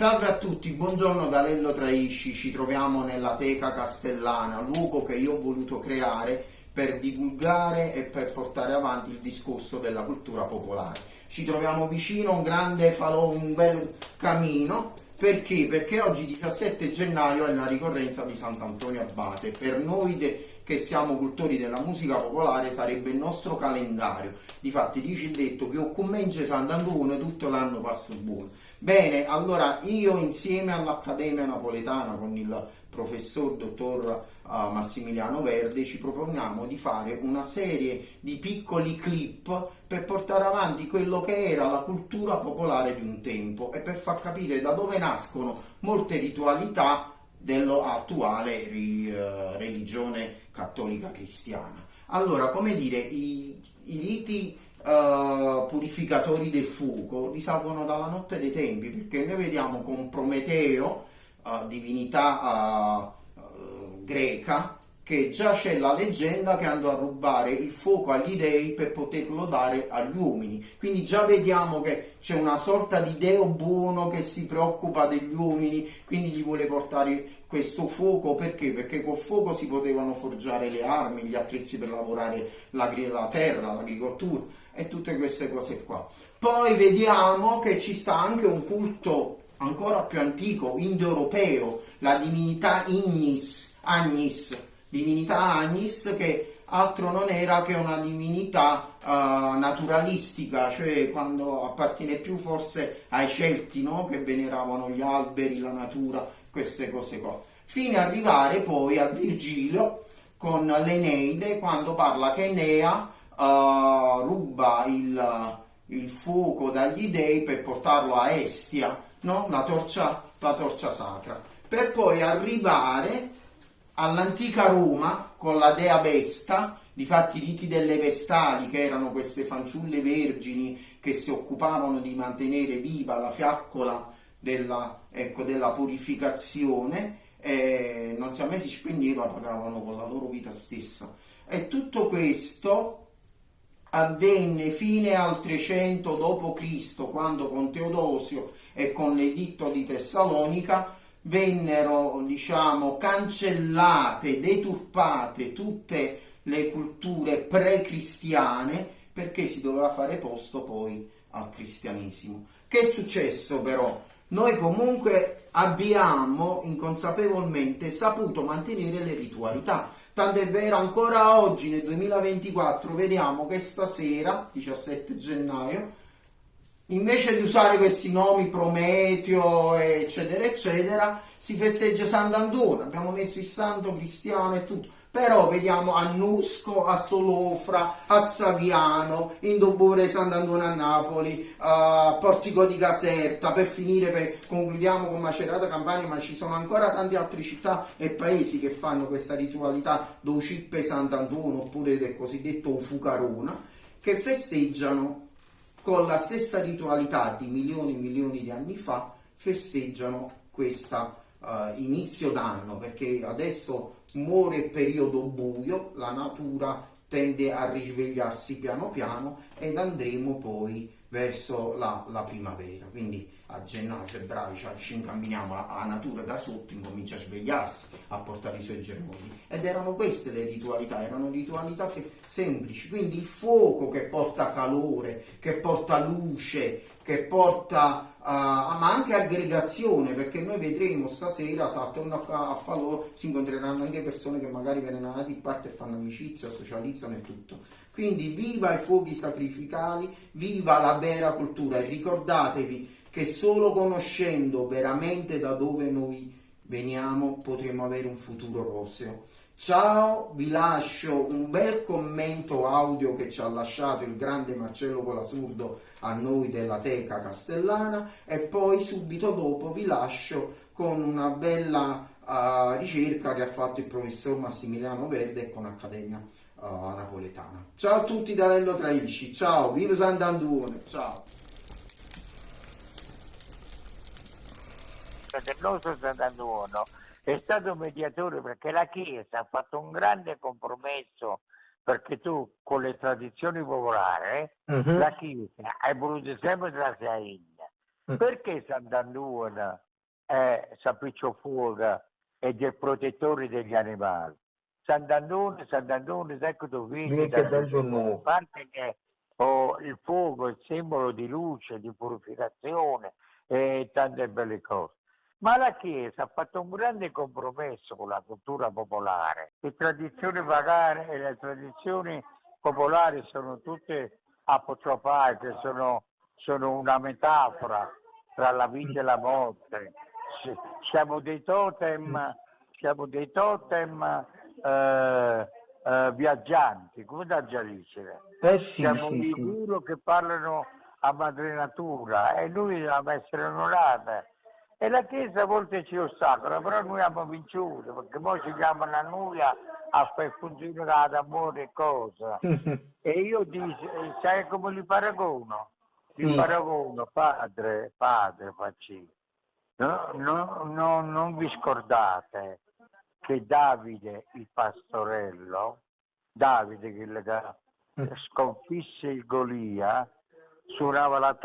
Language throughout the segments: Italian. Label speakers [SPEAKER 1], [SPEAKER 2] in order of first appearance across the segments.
[SPEAKER 1] Salve a tutti, buongiorno da Lello Traisci, ci troviamo nella Teca Castellana, luogo che io ho voluto creare per divulgare e per portare avanti il discorso della cultura popolare. Ci troviamo vicino a un grande falò, un bel camino, perché? Perché oggi 17 gennaio è la ricorrenza di Sant'Antonio Abate. Per noi che siamo cultori della musica popolare sarebbe il nostro calendario. Difatti dice il detto che o commence Sant'Antonio tutto l'anno passa buono. Bene, allora io insieme all'Accademia Napoletana con il professor dottor Massimiliano Verde ci proponiamo di fare una serie di piccoli clip per portare avanti quello che era la cultura popolare di un tempo e per far capire da dove nascono molte ritualità dell'attuale religione cattolica cristiana. Allora, come dire, i riti purificatori del fuoco risalgono dalla notte dei tempi, perché noi vediamo con Prometeo, divinità greca, che già c'è la leggenda che andò a rubare il fuoco agli dei per poterlo dare agli uomini. Quindi già vediamo che c'è una sorta di deo buono che si preoccupa degli uomini, quindi gli vuole portare questo fuoco. Perché? Perché col fuoco si potevano forgiare le armi, gli attrezzi per lavorare la terra, l'agricoltura e tutte queste cose qua. Poi vediamo che ci sta anche un culto ancora più antico, indoeuropeo, la divinità Agnis, divinità Agnis, che altro non era che una divinità naturalistica, cioè quando appartiene più forse ai Celti, no? Che veneravano gli alberi, la natura, queste cose qua. Fino ad arrivare poi a Virgilio con l'Eneide, quando parla che Enea ruba il fuoco dagli dei per portarlo a Estia, no? La torcia sacra, per poi arrivare all'antica Roma con la dea Vesta. Difatti i riti delle Vestali, che erano queste fanciulle vergini che si occupavano di mantenere viva la fiaccola della purificazione, non sia mai si spegneva, pagavano con la loro vita stessa. E tutto questo avvenne fine al 300 d.C., quando con Teodosio e con l'editto di Tessalonica vennero, diciamo, cancellate, deturpate tutte le culture pre-cristiane, perché si doveva fare posto poi al cristianesimo. Che è successo però? Noi comunque abbiamo inconsapevolmente saputo mantenere le ritualità. Tanto è vero, ancora oggi nel 2024 vediamo che stasera, 17 gennaio, invece di usare questi nomi Prometeo eccetera eccetera, si festeggia Sant'Antonio. Abbiamo messo il santo cristiano e tutto, però vediamo a Nusco, a Solofra, a Saviano, in Dobore Sant'Antonio a Napoli, a Portico di Caserta, per finire, concludiamo con Macerata Campania, ma ci sono ancora tante altre città e paesi che fanno questa ritualità d'Ocippe Sant'Antonio, oppure del cosiddetto Fucarona, che festeggiano con la stessa ritualità di milioni e milioni di anni fa, festeggiano questo inizio d'anno, perché adesso muore il periodo buio, la natura tende a risvegliarsi piano piano ed andremo poi verso la primavera. Quindi a gennaio, febbraio ci incamminiamo, la natura da sotto incomincia a svegliarsi, a portare i suoi germogli. Ed erano queste le ritualità, erano ritualità semplici. Quindi il fuoco che porta calore, che porta luce, che porta ma anche aggregazione, perché noi vedremo stasera attorno a Falò si incontreranno anche persone che magari vengono da di parte e fanno amicizia, socializzano e tutto. Quindi viva i fuochi sacrificali, viva la vera cultura, e ricordatevi che solo conoscendo veramente da dove noi veniamo potremo avere un futuro roseo. Ciao, vi lascio un bel commento audio che ci ha lasciato il grande Marcello Colasurdo a noi della Teca Castellana, e poi subito dopo vi lascio con una bella ricerca che ha fatto il professor Massimiliano Verde con Accademia Napoletana. Ciao a tutti da Lello Traisci, ciao, viva Sant'Antonio, ciao.
[SPEAKER 2] Del nostro Sant'Antonio è stato mediatore, perché la Chiesa ha fatto un grande compromesso, perché tu con le tradizioni popolari la Chiesa hai voluto sempre trasferire. Perché Sant'Antonio Sapiccio Fuoca e del protettore degli animali. Sant'Antonio, ecco dove viene
[SPEAKER 3] Che
[SPEAKER 2] da
[SPEAKER 3] bel
[SPEAKER 2] tutto il
[SPEAKER 3] giorno.
[SPEAKER 2] mondo. A parte che il fuoco è il simbolo di luce, di purificazione e tante belle cose. Ma la Chiesa ha fatto un grande compromesso con la cultura popolare. Le tradizioni pagane e le tradizioni popolari sono tutte apostrofate, sono una metafora tra la vita e la morte. Siamo dei totem, viaggianti, come da già dire.
[SPEAKER 3] Sì,
[SPEAKER 2] Siamo
[SPEAKER 3] sì,
[SPEAKER 2] i
[SPEAKER 3] sì.
[SPEAKER 2] guru che parlano a madre natura e noi dobbiamo essere onorati. E la Chiesa a volte ci ostacola, però noi abbiamo vinto, perché poi ci chiamano a noi a fare funzionare d'amore e cosa. E io dico, sai come li paragono? Li paragono padre, facci. Non vi scordate che Davide, il pastorello, Davide che sconfisse il Golia, suonava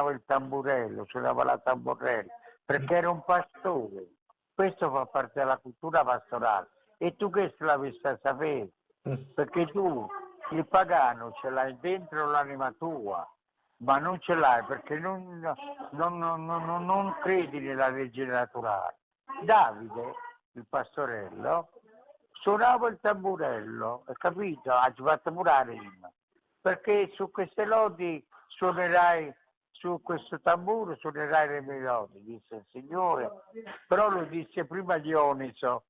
[SPEAKER 2] il tamburello, suonava la tamburella, perché era un pastore. Questo fa parte della cultura pastorale. E tu che la a sapere? Perché tu il pagano ce l'hai dentro l'anima tua, ma non ce l'hai perché non credi nella legge naturale. Davide, il pastorello, suonava il tamburello, hai capito? Ha fatto pure la rima. Perché su queste lodi suonerai, su questo tamburo suonerai le mie lodi, disse il Signore. Però lo disse prima Dioniso,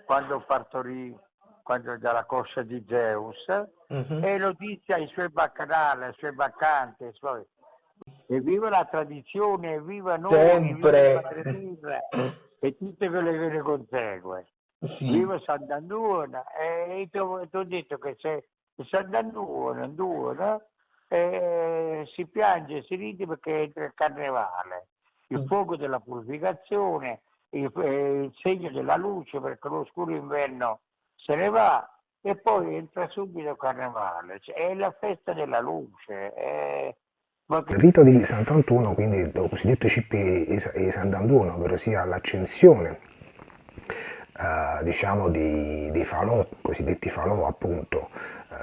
[SPEAKER 2] quando partorì, quando dalla coscia di Zeus, e lo disse ai suoi baccanali, ai suoi baccanti, ai suoi... E viva la tradizione, e viva noi,
[SPEAKER 3] Sempre.
[SPEAKER 2] viva Padre Terra e tutte quelle che ne consegue.
[SPEAKER 3] Sì.
[SPEAKER 2] Viva Sant'Antuono, e ti ho detto che se Sant'Antuono, si piange e si ride perché entra il carnevale, il fuoco della purificazione, il segno della luce perché lo scuro inverno se ne va e poi entra subito il carnevale, cioè, è la festa della luce.
[SPEAKER 4] Il rito di Sant'Antuono, quindi il cosiddetto Cippi di Sant'Antuono, ovvero sia l'accensione diciamo dei falò, cosiddetti falò appunto,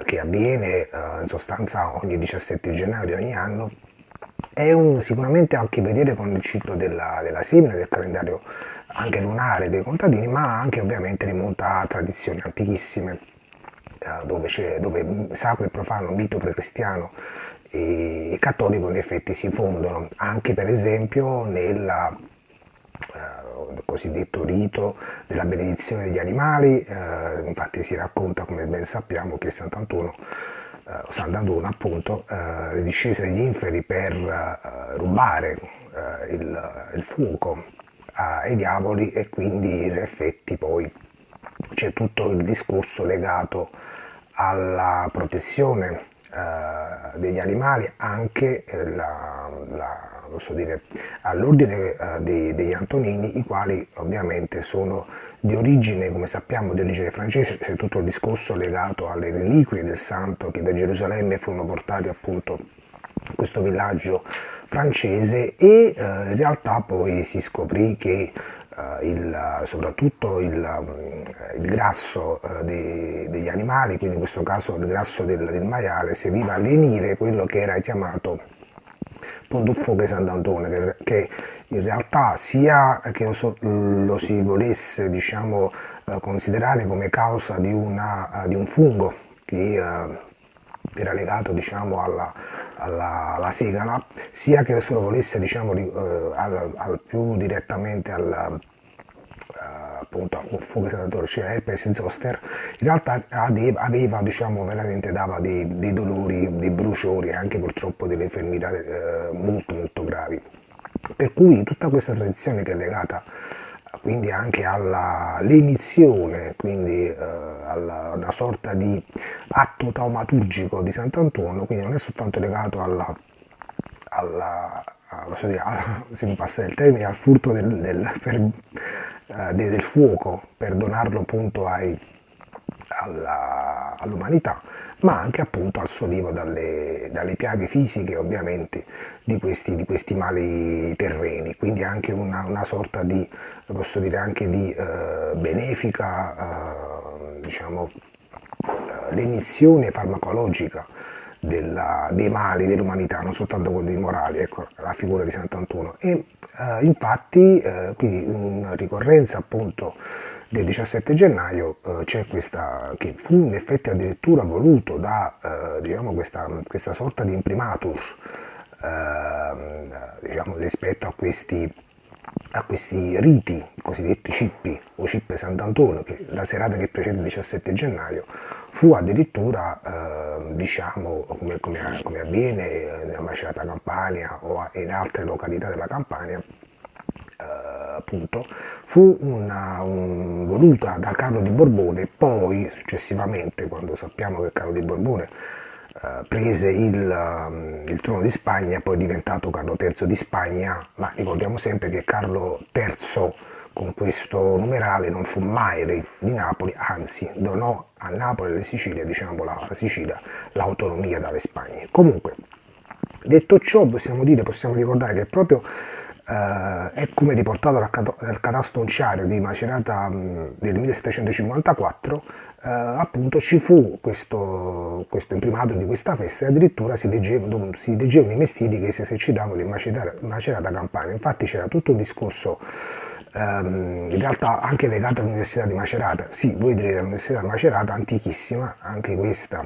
[SPEAKER 4] che avviene in sostanza ogni 17 gennaio di ogni anno, è sicuramente ha a che vedere con il ciclo della semina, del calendario anche lunare dei contadini, ma anche ovviamente rimonta a tradizioni antichissime, dove sacro e profano, mito precristiano e cattolico in effetti si fondono, anche per esempio nel cosiddetto rito della benedizione degli animali. Infatti si racconta, come ben sappiamo, che Sant'Antuono appunto discese dagli inferi per rubare il fuoco ai diavoli, e quindi in effetti poi c'è tutto il discorso legato alla protezione degli animali, anche posso dire, all'ordine degli Antonini, i quali ovviamente sono di origine, come sappiamo, di origine francese. C'è tutto il discorso legato alle reliquie del santo che da Gerusalemme furono portati appunto a questo villaggio francese, e in realtà poi si scoprì che soprattutto il grasso degli animali, quindi in questo caso il grasso del maiale, serviva a lenire quello che era chiamato Pondufoche Sant'Antonio, che in realtà, sia che lo si volesse, diciamo, considerare come causa di un fungo che era legato, diciamo, alla segala, sia che se lo volesse, diciamo, più direttamente appunto al fuoco sanatorio, cioè herpes zoster, in realtà aveva, diciamo, veramente dava dei dolori, dei bruciori, anche purtroppo delle infermità molto molto gravi. Per cui tutta questa tradizione, che è legata quindi anche alla lenizione, quindi a una sorta di atto taumaturgico di Sant'Antuono, quindi non è soltanto legato se mi passa il termine, al furto del fuoco per donarlo appunto ai all'umanità, ma anche appunto al sollievo dalle piaghe fisiche ovviamente di questi mali terreni, quindi anche una sorta di, posso dire, anche di benefica, diciamo, l'inizione farmacologica dei mali dell'umanità, non soltanto quelli morali, ecco la figura di Sant'Antonio. E infatti, quindi in ricorrenza appunto del 17 gennaio c'è questa, che fu in effetti addirittura voluto da diciamo questa sorta di imprimatur, diciamo, rispetto a questi riti cosiddetti cippi o cippe Sant'Antonio, che la serata che precede il 17 gennaio fu addirittura, diciamo, come avviene nella Macerata Campania o in altre località della Campania, appunto, fu voluta da Carlo di Borbone. Poi successivamente, quando sappiamo che Carlo di Borbone prese il trono di Spagna, poi è diventato Carlo III di Spagna, ma ricordiamo sempre che Carlo III con questo numerale non fu mai re di Napoli, anzi donò a Napoli e alle Sicilie, diciamo la Sicilia, l'autonomia dalle Spagne. Comunque, detto ciò, possiamo ricordare che proprio è come riportato dal catasto onciario di Macerata del 1754, appunto ci fu questo imprimato di questa festa e addirittura si leggevano i mestieri che si esercitavano in Macerata Campania. Infatti c'era tutto un discorso in realtà anche legato all'Università di Macerata. Sì, voi direte l'Università di Macerata, antichissima, anche questa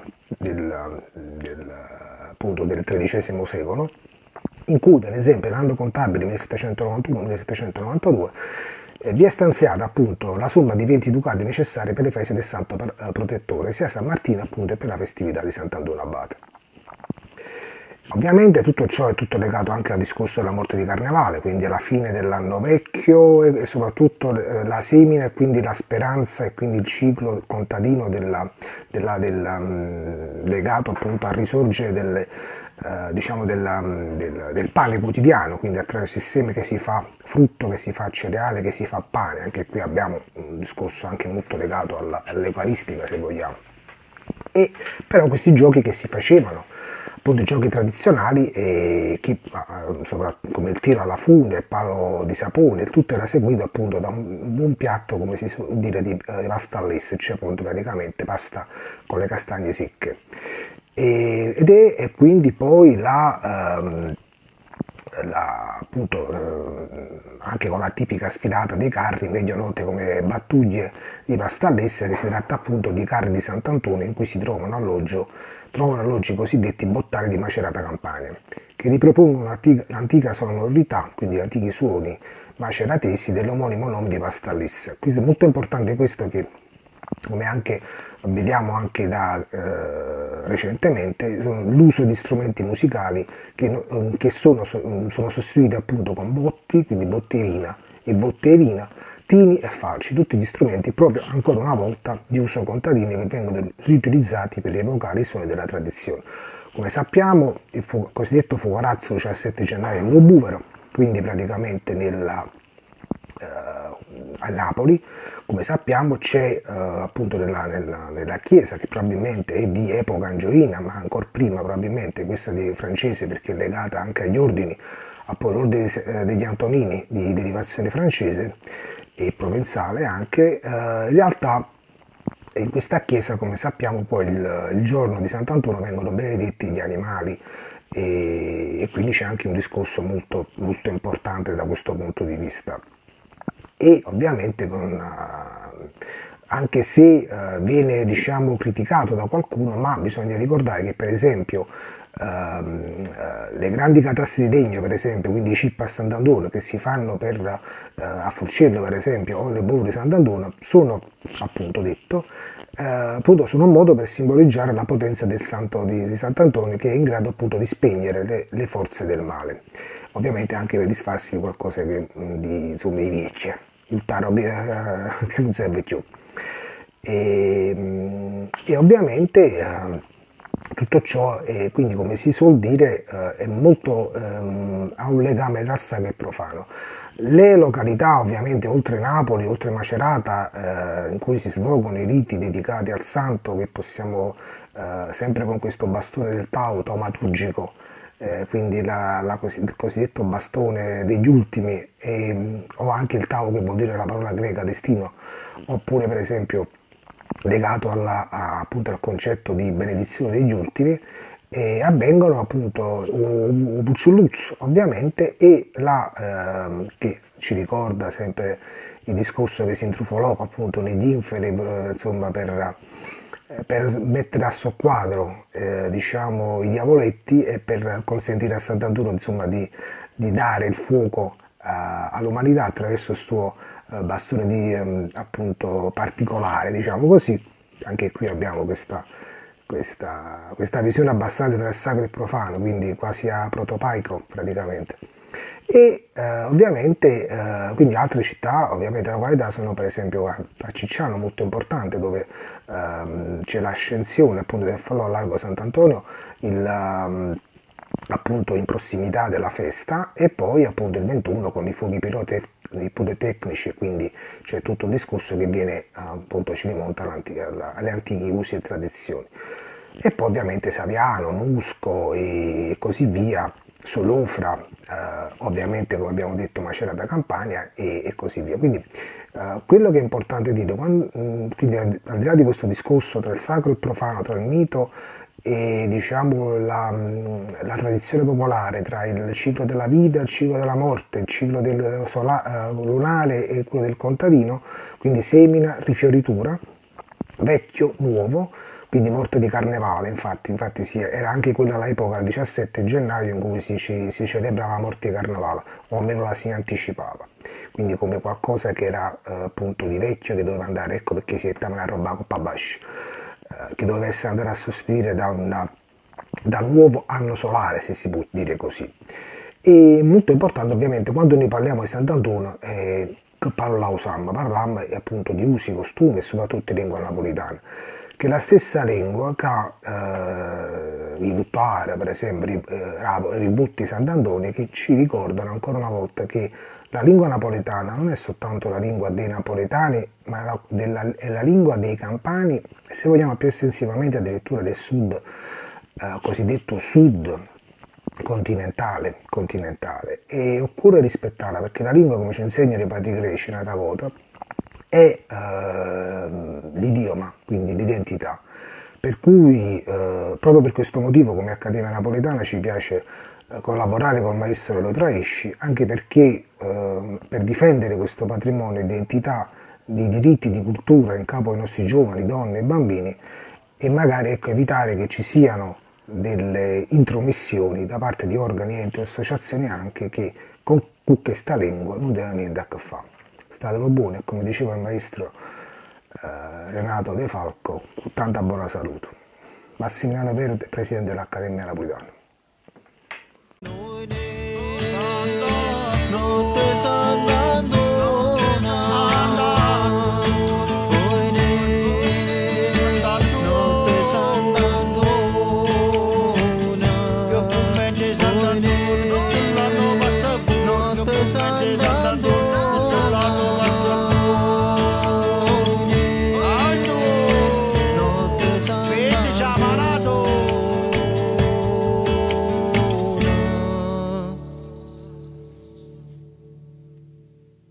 [SPEAKER 4] appunto del XIII secolo, in cui per esempio l'anno contabile 1791-1792 vi è stanziata appunto la somma di 20 ducati necessari per le feste del Santo Protettore, sia San Martino appunto e per la festività di Sant'Antonio Abate. Ovviamente tutto ciò è tutto legato anche al discorso della morte di Carnevale, quindi alla fine dell'anno vecchio e soprattutto la semina e quindi la speranza e quindi il ciclo contadino legato appunto al risorgere diciamo del pane quotidiano, quindi attraverso il seme che si fa frutto, che si fa cereale, che si fa pane. Anche qui abbiamo un discorso anche molto legato all'eucaristica, se vogliamo. E però questi giochi che si facevano, appunto i giochi tradizionali, come il tiro alla fune, il palo di sapone, tutto era seguito appunto da un buon piatto, come si suol dire, di pasta all'est, cioè appunto praticamente pasta con le castagne secche. È quindi poi appunto, anche con la tipica sfilata dei carri, meglio note come battuglie di pasta all'estero, che si tratta appunto di carri di Sant'Antonio in cui si trovano alloggi cosiddetti bottari di Macerata Campania, che ripropongono l'antica sonorità, quindi gli antichi suoni maceratesi dell'omonimo nome di pasta all'estero. Questo è molto importante, questo, che come anche vediamo anche recentemente, l'uso di strumenti musicali che sono sostituiti appunto con botti, quindi botterina e botterina, tini e falci, tutti gli strumenti proprio ancora una volta di uso contadino che vengono riutilizzati per evocare i suoni della tradizione. Come sappiamo, il cosiddetto Fuocorazzo 17 gennaio è il Buvero, quindi praticamente a Napoli. Come sappiamo c'è appunto nella chiesa, che probabilmente è di epoca angioina, ma ancora prima probabilmente questa di francese, perché è legata anche agli ordini, appunto l'ordine degli Antonini di derivazione francese e provenzale anche. In realtà in questa chiesa, come sappiamo, poi il giorno di Sant'Antonio vengono benedetti gli animali e quindi c'è anche un discorso molto, molto importante da questo punto di vista. E ovviamente anche se viene, diciamo, criticato da qualcuno, ma bisogna ricordare che per esempio le grandi cataste di legno, per esempio, quindi i cippa a Sant'Antonio che si fanno a Furcello per esempio, o nel Bovo di Sant'Antonio, sono appunto appunto sono un modo per simboleggiare la potenza del santo di Sant'Antonio, che è in grado appunto di spegnere le forze del male, ovviamente anche per disfarsi di qualcosa insomma, di vecchia, il taro che non serve più. E ovviamente tutto ciò, quindi come si suol dire, è molto, ha un legame tra sacro e profano. Le località ovviamente oltre Napoli, oltre Macerata, in cui si svolgono i riti dedicati al santo, che possiamo sempre con questo bastone del taumaturgico, quindi il cosiddetto bastone degli ultimi, o anche il tau, che vuol dire la parola greca destino, oppure per esempio legato appunto al concetto di benedizione degli ultimi, avvengono appunto Pucciuluz ovviamente, che ci ricorda sempre il discorso che si intrufolò appunto negli inferi, insomma, per mettere a soqquadro diciamo, i diavoletti, e per consentire a Sant'Antonio insomma, di dare il fuoco all'umanità attraverso il suo bastone appunto particolare, diciamo così. Anche qui abbiamo questa visione abbastanza tra il sacro e il profano, quindi quasi a protopaico praticamente. E ovviamente quindi altre città ovviamente della qualità sono per esempio a Cicciano, molto importante, dove c'è l'ascensione appunto del falò a Largo Sant'Antonio, appunto in prossimità della festa, e poi appunto il 21 con i fuochi pirotecnici, e quindi c'è tutto un discorso che viene appunto, ci rimonta alle antichi usi e tradizioni. E poi ovviamente Saviano, Nusco e così via, Solofra, ovviamente come abbiamo detto Macerata Campania e così via. Quindi quello che è importante dire, quindi al di là di questo discorso tra il sacro e il profano, tra il mito e diciamo la tradizione popolare, tra il ciclo della vita, il ciclo della morte, il ciclo lunare e quello del contadino, quindi semina, rifioritura, vecchio, nuovo, quindi morte di carnevale, infatti sì, era anche quella l'epoca, il 17 gennaio, in cui si celebra la morte di carnevale, o almeno la si anticipava, quindi come qualcosa che era appunto di vecchio, che doveva andare, ecco perché si chiama la roba coppa basci, che doveva essere andare a sostituire da un nuovo anno solare, se si può dire così. E molto importante ovviamente quando noi parliamo di Sant'Antonio, parliamo appunto di usi, costumi e soprattutto di lingua napoletana, che è la stessa lingua che ha i Vuttara, per esempio, i Ributti Sant'Antonio, che ci ricordano ancora una volta che la lingua napoletana non è soltanto la lingua dei napoletani, ma è la lingua dei campani, e se vogliamo più estensivamente addirittura del sud, cosiddetto sud continentale, e occorre rispettarla perché la lingua, come ci insegnano i padri greci nella Vota, è l'idioma, quindi l'identità. Per cui, proprio per questo motivo, come Accademia Napoletana ci piace collaborare col maestro Leo Traesci, anche perché per difendere questo patrimonio di identità, di diritti, di cultura in capo ai nostri giovani, donne e bambini, e magari ecco, evitare che ci siano delle intromissioni da parte di organi, enti o associazioni anche che con questa lingua non devono niente a che fare. State buoni e, come diceva il maestro Renato De Falco, con tanta buona salute. Massimiliano Verde, presidente dell'Accademia Napoletana.